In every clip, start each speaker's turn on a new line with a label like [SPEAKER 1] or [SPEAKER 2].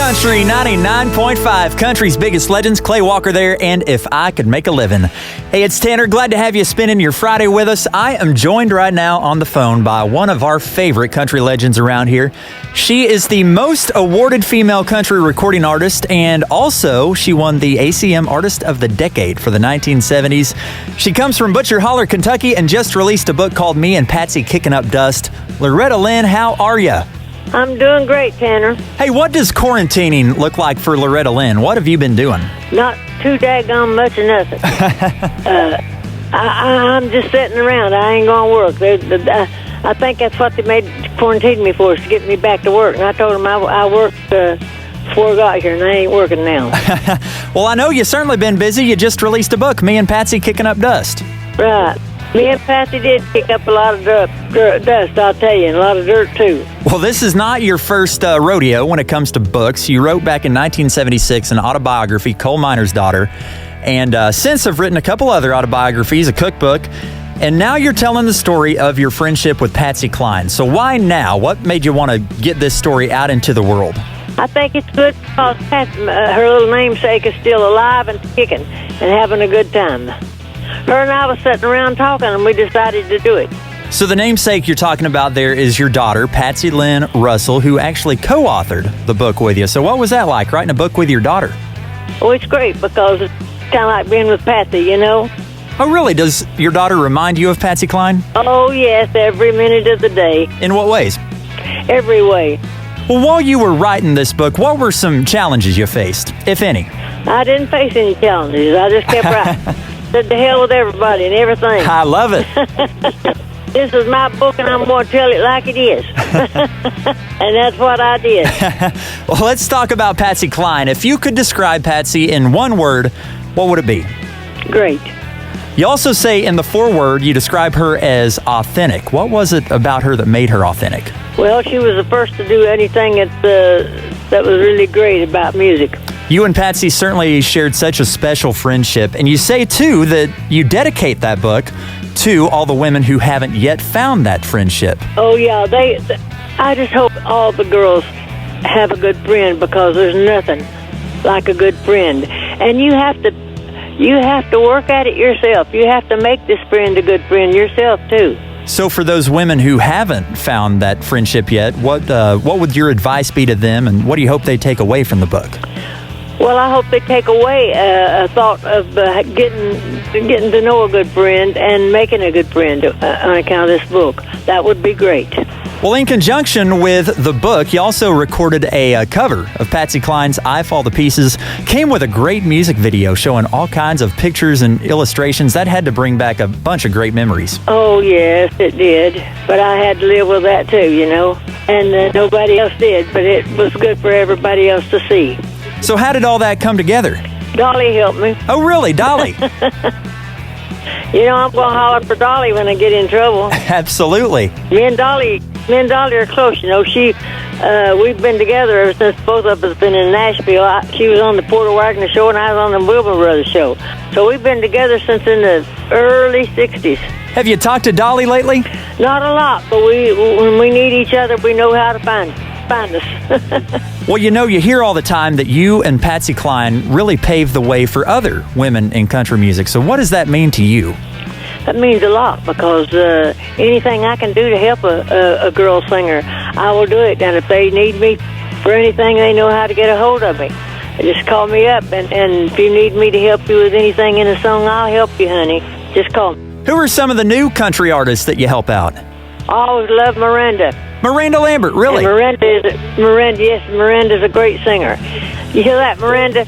[SPEAKER 1] Country 99.5, country's biggest legends. Clay Walker there, and If I Could Make a Living. Hey, it's Tanner. Glad to have you spending your Friday with us. I am joined right now on the phone by one of our favorite country legends around here. She is the most awarded female country recording artist, and also she won the ACM Artist of the Decade for the 1970s. She comes from Butcher Holler, Kentucky, and just released a book called Me and Patsy Kickin Up Dust. Loretta Lynn, how are you?
[SPEAKER 2] I'm doing great, Tanner.
[SPEAKER 1] Hey, what does quarantining look like for Loretta Lynn? What have you been doing?
[SPEAKER 2] Not too daggone much of nothing. I'm just sitting around. I ain't going to work. I think that's what they made quarantine me for, is to get me back to work. And I told them I worked before I got here, and I ain't working now.
[SPEAKER 1] Well, I know you've certainly been busy. You just released a book, Me and Patsy Kickin Up Dust.
[SPEAKER 2] Right. Me and Patsy did pick up a lot of dust, I'll tell you, and a lot of dirt, too.
[SPEAKER 1] Well, this is not your first rodeo when it comes to books. You wrote back in 1976 an autobiography, Coal Miner's Daughter, and since have written a couple other autobiographies, a cookbook, and now you're telling the story of your friendship with Patsy Cline. So why now? What made you want to get this story out into the world?
[SPEAKER 2] I think it's good because her little namesake is still alive and kicking and having a good time. Her and I was sitting around talking, and we decided to do it.
[SPEAKER 1] So the namesake you're talking about there is your daughter, Patsy Lynn Russell, who actually co-authored the book with you. So what was that like, writing a book with your daughter?
[SPEAKER 2] Oh, it's great because it's kind of like being with Patsy, you know?
[SPEAKER 1] Oh, really? Does your daughter remind you of Patsy Cline?
[SPEAKER 2] Oh, yes, every minute of the day.
[SPEAKER 1] In what ways?
[SPEAKER 2] Every way.
[SPEAKER 1] Well, while you were writing this book, what were some challenges you faced, if any?
[SPEAKER 2] I didn't face any challenges. I just kept writing. Said to hell with everybody and everything.
[SPEAKER 1] I love it.
[SPEAKER 2] This is my book, and I'm going to tell it like it is. And that's what I did.
[SPEAKER 1] Well, let's talk about Patsy Cline. If you could describe Patsy in one word, what would it be?
[SPEAKER 2] Great.
[SPEAKER 1] You also say in the foreword you describe her as authentic. What was it about her that made her authentic?
[SPEAKER 2] Well, she was the first to do anything that was really great about music.
[SPEAKER 1] You and Patsy certainly shared such a special friendship, and you say, too, that you dedicate that book to all the women who haven't yet found that friendship.
[SPEAKER 2] Oh, yeah. I just hope all the girls have a good friend, because there's nothing like a good friend. And you have to work at it yourself. You have to make this friend a good friend yourself, too.
[SPEAKER 1] So for those women who haven't found that friendship yet, what would your advice be to them, and what do you hope they take away from the book?
[SPEAKER 2] Well, I hope they take away a thought of getting to know a good friend and making a good friend on account of this book. That would be great.
[SPEAKER 1] Well, in conjunction with the book, you also recorded a cover of Patsy Cline's I Fall to Pieces. Came with a great music video showing all kinds of pictures and illustrations. That had to bring back a bunch of great memories.
[SPEAKER 2] Oh, yes, it did. But I had to live with that, too, you know. And nobody else did, but it was good for everybody else to see.
[SPEAKER 1] So how did all that come together?
[SPEAKER 2] Dolly helped me.
[SPEAKER 1] Oh, really? Dolly?
[SPEAKER 2] You know, I'm going to holler for Dolly when I get in trouble.
[SPEAKER 1] Absolutely.
[SPEAKER 2] Me and Dolly are close. You know, we've been together ever since both of us been in Nashville. She was on the Porter Wagner show, and I was on the Wilbur Brothers show. So we've been together since in the early 60s.
[SPEAKER 1] Have you talked to Dolly lately?
[SPEAKER 2] Not a lot, but when we need each other, we know how to find us.
[SPEAKER 1] Well, you know, you hear all the time that you and Patsy Cline really paved the way for other women in country music. So what does that mean to you?
[SPEAKER 2] That means a lot, because anything I can do to help a girl singer, I will do it. And if they need me for anything, they know how to get a hold of me. Just call me up, and if you need me to help you with anything in a song, I'll help you, honey. Just call me.
[SPEAKER 1] Who are some of the new country artists that you help out?
[SPEAKER 2] I always love Miranda.
[SPEAKER 1] Miranda Lambert, really?
[SPEAKER 2] And Miranda's a great singer. You hear that, Miranda?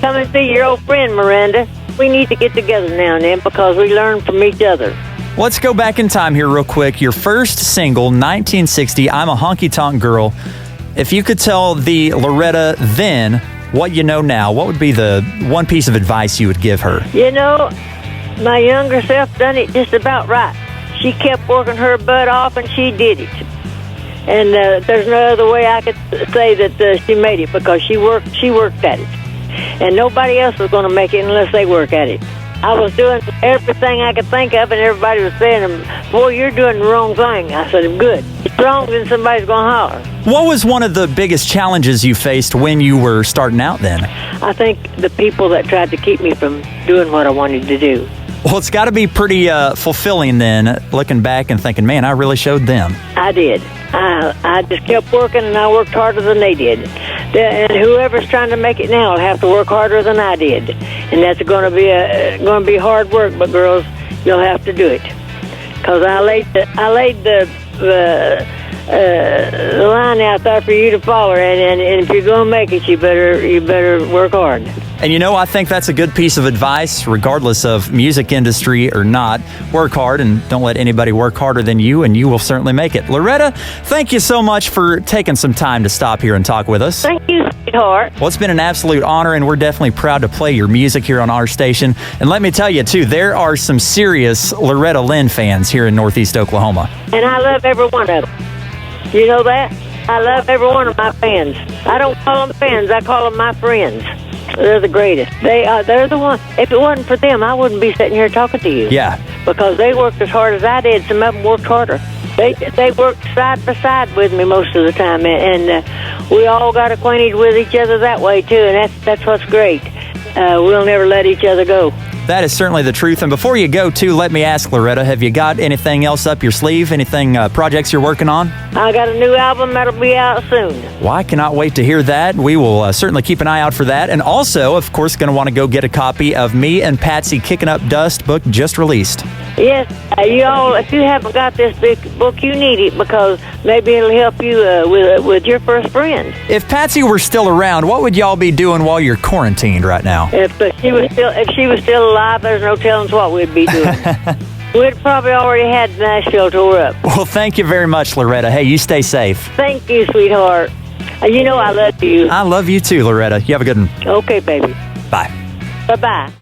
[SPEAKER 2] Come and see your old friend, Miranda. We need to get together now and then, because we learn from each other.
[SPEAKER 1] Let's go back in time here real quick. Your first single, 1960, I'm a Honky Tonk Girl. If you could tell the Loretta then what you know now, what would be the one piece of advice you would give her?
[SPEAKER 2] You know, my younger self done it just about right. She kept working her butt off, and she did it. And there's no other way I could say that she made it, because she worked at it. And nobody else is going to make it unless they work at it. I was doing everything I could think of, and everybody was saying, boy, you're doing the wrong thing. I said, good. It's wrong, then somebody's going to holler.
[SPEAKER 1] What was one of the biggest challenges you faced when you were starting out then?
[SPEAKER 2] I think the people that tried to keep me from doing what I wanted to do.
[SPEAKER 1] Well, it's got to be pretty fulfilling then, looking back and thinking, man, I really showed them.
[SPEAKER 2] I did. I just kept working, and I worked harder than they did. And whoever's trying to make it now will have to work harder than I did. And that's going to be hard work, but girls, you'll have to do it. Because I laid the line out there for you to follow, and if you're going to make it, you better work hard.
[SPEAKER 1] And you know, I think that's a good piece of advice, regardless of music industry or not. Work hard and don't let anybody work harder than you, and you will certainly make it. Loretta, thank you so much for taking some time to stop here and talk with us.
[SPEAKER 2] Thank you, sweetheart.
[SPEAKER 1] Well, it's been an absolute honor, and we're definitely proud to play your music here on our station. And let me tell you, too, there are some serious Loretta Lynn fans here in Northeast Oklahoma.
[SPEAKER 2] And I love every one of them. You know that? I love every one of my fans. I don't call them fans. I call them my friends. They're the greatest. They're the one. If it wasn't for them, I wouldn't be sitting here talking to you.
[SPEAKER 1] Yeah.
[SPEAKER 2] Because they worked as hard as I did. Some of them worked harder. They worked side by side with me most of the time, and we all got acquainted with each other that way too. And that's what's great. We'll never let each other go.
[SPEAKER 1] That is certainly the truth. And before you go, too, let me ask, Loretta, have you got anything else up your sleeve? Anything, projects you're working on?
[SPEAKER 2] I got a new album that'll be out soon.
[SPEAKER 1] Well, I cannot wait to hear that. We will certainly keep an eye out for that. And also, of course, going to want to go get a copy of me and Patsy Kickin Up Dust book just released.
[SPEAKER 2] Yes, you all, if you haven't got this big book, you need it because maybe it'll help you with your first friend.
[SPEAKER 1] If Patsy were still around, what would y'all be doing while you're quarantined right now?
[SPEAKER 2] If she was still alive, there's no telling what we'd be doing. We'd probably already had Nashville tore up.
[SPEAKER 1] Well, thank you very much, Loretta. Hey, you stay safe.
[SPEAKER 2] Thank you, sweetheart. You know I love you.
[SPEAKER 1] I love you too, Loretta. You have a good one.
[SPEAKER 2] Okay, baby.
[SPEAKER 1] Bye.
[SPEAKER 2] Bye-bye.